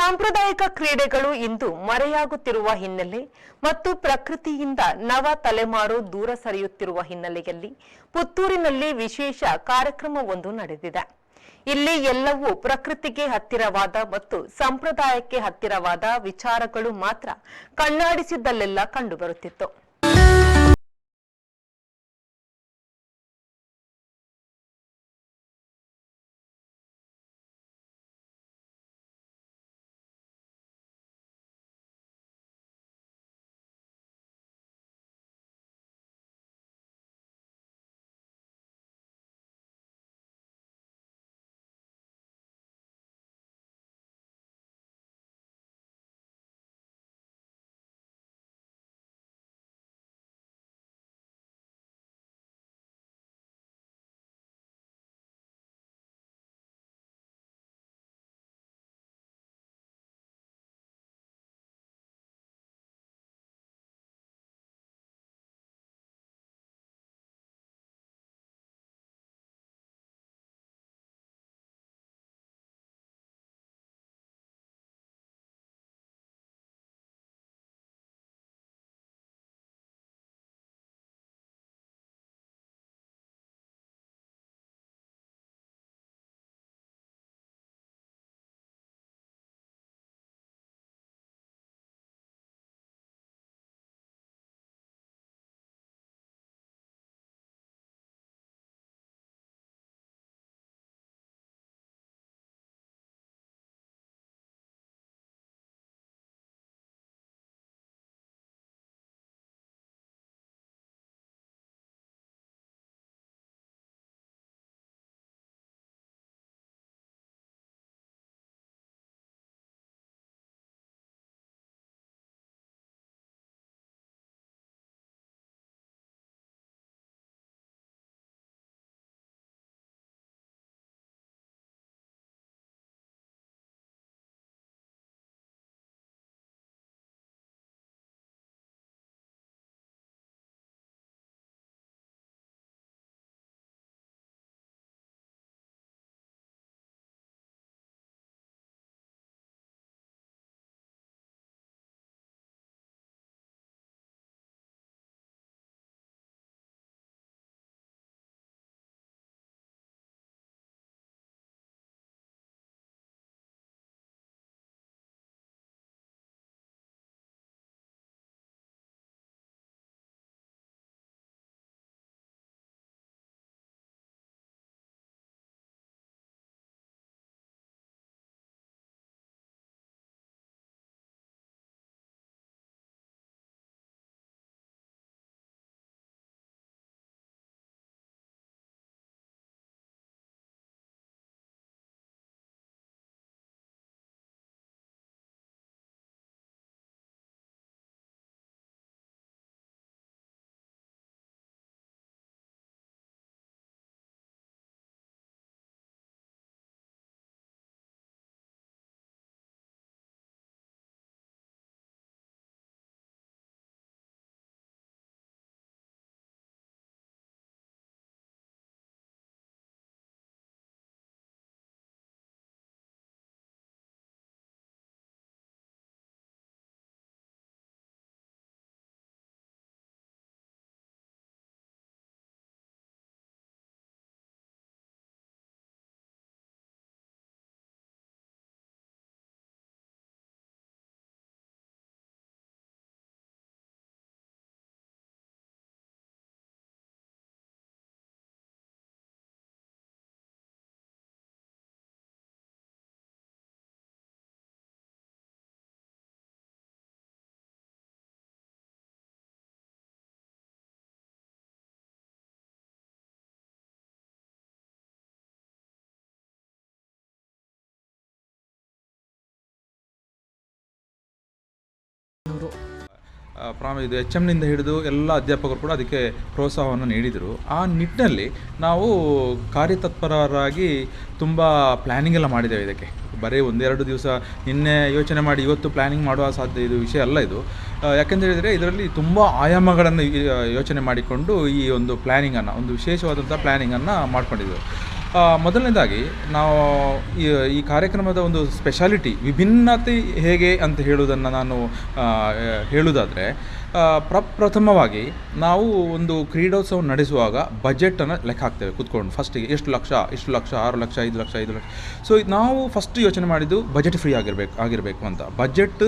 ಸಾಂಪ್ರದಾಯಿಕ ಕ್ರೀಡೆಗಳು ಇಂದು ಮರೆಯಾಗುತ್ತಿರುವ ಹಿನ್ನೆಲೆ ಮತ್ತು ಪ್ರಕೃತಿಯಿಂದ ನವ ತಲೆಮಾರು ದೂರ ಸರಿಯುತ್ತಿರುವ ಹಿನ್ನೆಲೆಯಲ್ಲಿ ಪುತ್ತೂರಿನಲ್ಲಿ ವಿಶೇಷ ಕಾರ್ಯಕ್ರಮವೊಂದು ನಡೆದಿದೆ. ಇಲ್ಲಿ ಎಲ್ಲವೂ ಪ್ರಕೃತಿಗೆ ಹತ್ತಿರವಾದ ಮತ್ತು ಸಂಪ್ರದಾಯಕ್ಕೆ ಹತ್ತಿರವಾದ ವಿಚಾರಗಳು ಮಾತ್ರ ಕಣ್ಣಾಡಿಸಿದ್ದಲ್ಲೆಲ್ಲ ಕಂಡುಬರುತ್ತಿತ್ತು. ಇದು HMನಿಂದ ಹಿಡಿದು ಎಲ್ಲ ಅಧ್ಯಾಪಕರು ಕೂಡ ಅದಕ್ಕೆ ಪ್ರೋತ್ಸಾಹವನ್ನು ನೀಡಿದರು. ಆ ನಿಟ್ಟಿನಲ್ಲಿ ನಾವು ಕಾರ್ಯತತ್ಪರರಾಗಿ ತುಂಬ ಪ್ಲ್ಯಾನಿಂಗ್ ಎಲ್ಲ ಮಾಡಿದ್ದೇವೆ. ಇದಕ್ಕೆ ಬರೀ ಒಂದೆರಡು ದಿವಸ ನಿನ್ನೆ ಯೋಚನೆ ಮಾಡಿ ಇವತ್ತು ಪ್ಲ್ಯಾನಿಂಗ್ ಮಾಡುವ ಇದು ವಿಷಯ ಅಲ್ಲ ಇದು. ಯಾಕೆಂತ ಹೇಳಿದರೆ ಇದರಲ್ಲಿ ತುಂಬ ಆಯಾಮಗಳನ್ನು ಯೋಚನೆ ಮಾಡಿಕೊಂಡು ಈ ಒಂದು ಪ್ಲ್ಯಾನಿಂಗನ್ನು, ಒಂದು ವಿಶೇಷವಾದಂಥ ಪ್ಲ್ಯಾನಿಂಗನ್ನು ಮಾಡ್ಕೊಂಡಿದ್ದೆವು. ಮೊದಲನೇದಾಗಿ ನಾವು ಈ ಕಾರ್ಯಕ್ರಮದ ಒಂದು ಸ್ಪೆಷಾಲಿಟಿ ವಿಭಿನ್ನತೆ ಹೇಗೆ ಅಂತ ಹೇಳುವುದನ್ನು ನಾನು ಹೇಳುವುದಾದರೆ, ಪ್ರಥಮವಾಗಿ ನಾವು ಒಂದು ಕ್ರೀಡೋತ್ಸವ ನಡೆಸುವಾಗ ಬಜೆಟನ್ನು ಲೆಕ್ಕ ಹಾಕ್ತೇವೆ ಕೂತ್ಕೊಂಡು. ಫಸ್ಟಿಗೆ ಇಷ್ಟು ಲಕ್ಷ 6 ಲಕ್ಷ 5 ಲಕ್ಷ 5 ಲಕ್ಷ. ಸೊ ನಾವು ಫಸ್ಟ್ ಯೋಚನೆ ಮಾಡಿದ್ದು ಬಜೆಟ್ ಫ್ರೀ ಆಗಿರಬೇಕು ಅಂತ. ಬಜೆಟ್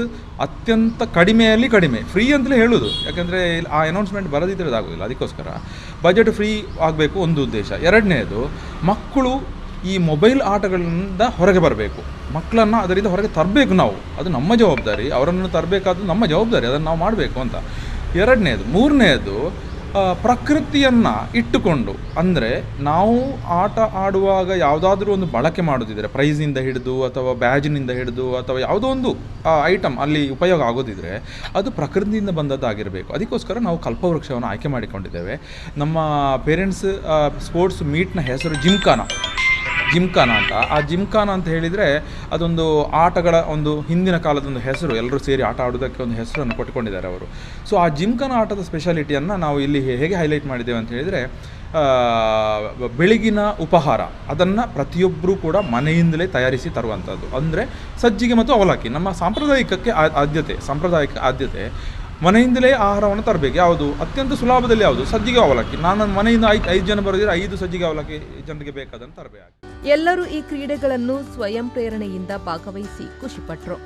ಅತ್ಯಂತ ಕಡಿಮೆಯಲ್ಲಿ ಕಡಿಮೆ, ಫ್ರೀ ಅಂತಲೇ ಹೇಳೋದು, ಯಾಕೆಂದರೆ ಆ ಅನೌನ್ಸ್ಮೆಂಟ್ ಬರದಿದ್ದರೆ ಅದಾಗೋದಿಲ್ಲ. ಅದಕ್ಕೋಸ್ಕರ ಬಜೆಟ್ ಫ್ರೀ ಆಗಬೇಕು ಒಂದು ಉದ್ದೇಶ. ಎರಡನೇದು, ಮಕ್ಕಳು ಈ ಮೊಬೈಲ್ ಆಟಗಳಿಂದ ಹೊರಗೆ ಬರಬೇಕು, ಮಕ್ಕಳನ್ನು ಅದರಿಂದ ಹೊರಗೆ ತರಬೇಕು ನಾವು. ಅದು ನಮ್ಮ ಜವಾಬ್ದಾರಿ, ಅವರನ್ನು ತರಬೇಕಾದ್ದು ನಮ್ಮ ಜವಾಬ್ದಾರಿ, ಅದನ್ನು ನಾವು ಮಾಡಬೇಕು ಅಂತ. ಎರಡನೇದು. ಮೂರನೇದು, ಪ್ರಕೃತಿಯನ್ನು ಇಟ್ಟುಕೊಂಡು, ಅಂದರೆ ನಾವು ಆಟ ಆಡುವಾಗ ಯಾವುದಾದ್ರೂ ಒಂದು ಬಳಕೆ ಮಾಡೋದಿದ್ರೆ, ಪ್ರೈಸಿಂದ ಹಿಡಿದು ಅಥವಾ ಬ್ಯಾಜಿನಿಂದ ಹಿಡಿದು ಅಥವಾ ಯಾವುದೋ ಒಂದು ಐಟಮ್ ಅಲ್ಲಿ ಉಪಯೋಗ ಆಗೋದಿದ್ರೆ ಅದು ಪ್ರಕೃತಿಯಿಂದ ಬಂದದ್ದಾಗಿರಬೇಕು. ಅದಕ್ಕೋಸ್ಕರ ನಾವು ಕಲ್ಪವೃಕ್ಷವನ್ನು ಆಯ್ಕೆ ಮಾಡಿಕೊಂಡಿದ್ದೇವೆ. ನಮ್ಮ ಪೇರೆಂಟ್ಸ್ ಸ್ಪೋರ್ಟ್ಸ್ ಮೀಟ್ನ ಹೆಸರು ಜಿಮ್ಖಾನ ಅಂತ. ಆ ಜಿಮ್ಖಾನ ಅಂತ ಹೇಳಿದರೆ ಅದೊಂದು ಆಟಗಳ ಒಂದು ಹಿಂದಿನ ಕಾಲದೊಂದು ಹೆಸರು, ಎಲ್ಲರೂ ಸೇರಿ ಆಟ ಆಡೋದಕ್ಕೆ ಒಂದು ಹೆಸರನ್ನು ಕೊಟ್ಟುಕೊಂಡಿದ್ದಾರೆ ಅವರು. ಸೊ ಆ ಜಿಮ್ಖಾನ ಆಟದ ಸ್ಪೆಷಾಲಿಟಿಯನ್ನು ನಾವು ಇಲ್ಲಿ ಹೇಗೆ ಹೈಲೈಟ್ ಮಾಡಿದ್ದೇವೆ ಅಂತ ಹೇಳಿದರೆ, ಬೆಳಗಿನ ಉಪಹಾರ ಅದನ್ನು ಪ್ರತಿಯೊಬ್ಬರೂ ಕೂಡ ಮನೆಯಿಂದಲೇ ತಯಾರಿಸಿ ತರುವಂಥದ್ದು. ಅಂದರೆ ಸಜ್ಜಿಗೆ ಮತ್ತು ಅವಲಕ್ಕಿ, ನಮ್ಮ ಸಾಂಪ್ರದಾಯಿಕ ಆದ್ಯತೆ ಮನೆಯಿಂದಲೇ ಆಹಾರವನ್ನು ತರಬೇಕು. ಯಾವುದು ಅತ್ಯಂತ ಸುಲಭದಲ್ಲಿ ಯಾವುದು? ಸಜ್ಜಿಗೆ ಅವಲಕ್ಕಿ. ನಾನು ಮನೆಯಿಂದ 5 ಜನ ಬರೋದಿದ್ರೆ 5 ಸಜ್ಜಿಗೆ ಅವಲಕ್ಕಿ ಜನರಿಗೆ ಬೇಕಾದನ್ನು ತರಬೇಕು. ಎಲ್ಲರೂ ಈ ಕ್ರೀಡೆಗಳನ್ನು ಸ್ವಯಂ ಪ್ರೇರಣೆಯಿಂದ ಭಾಗವಹಿಸಿ ಖುಷಿಪಟ್ಟರು.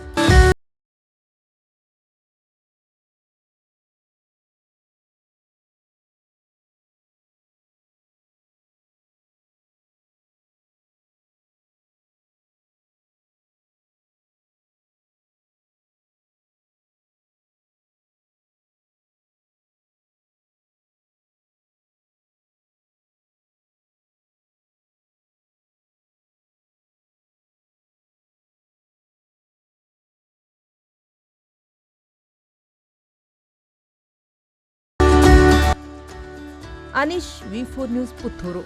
Anish, V4 news, Puttur.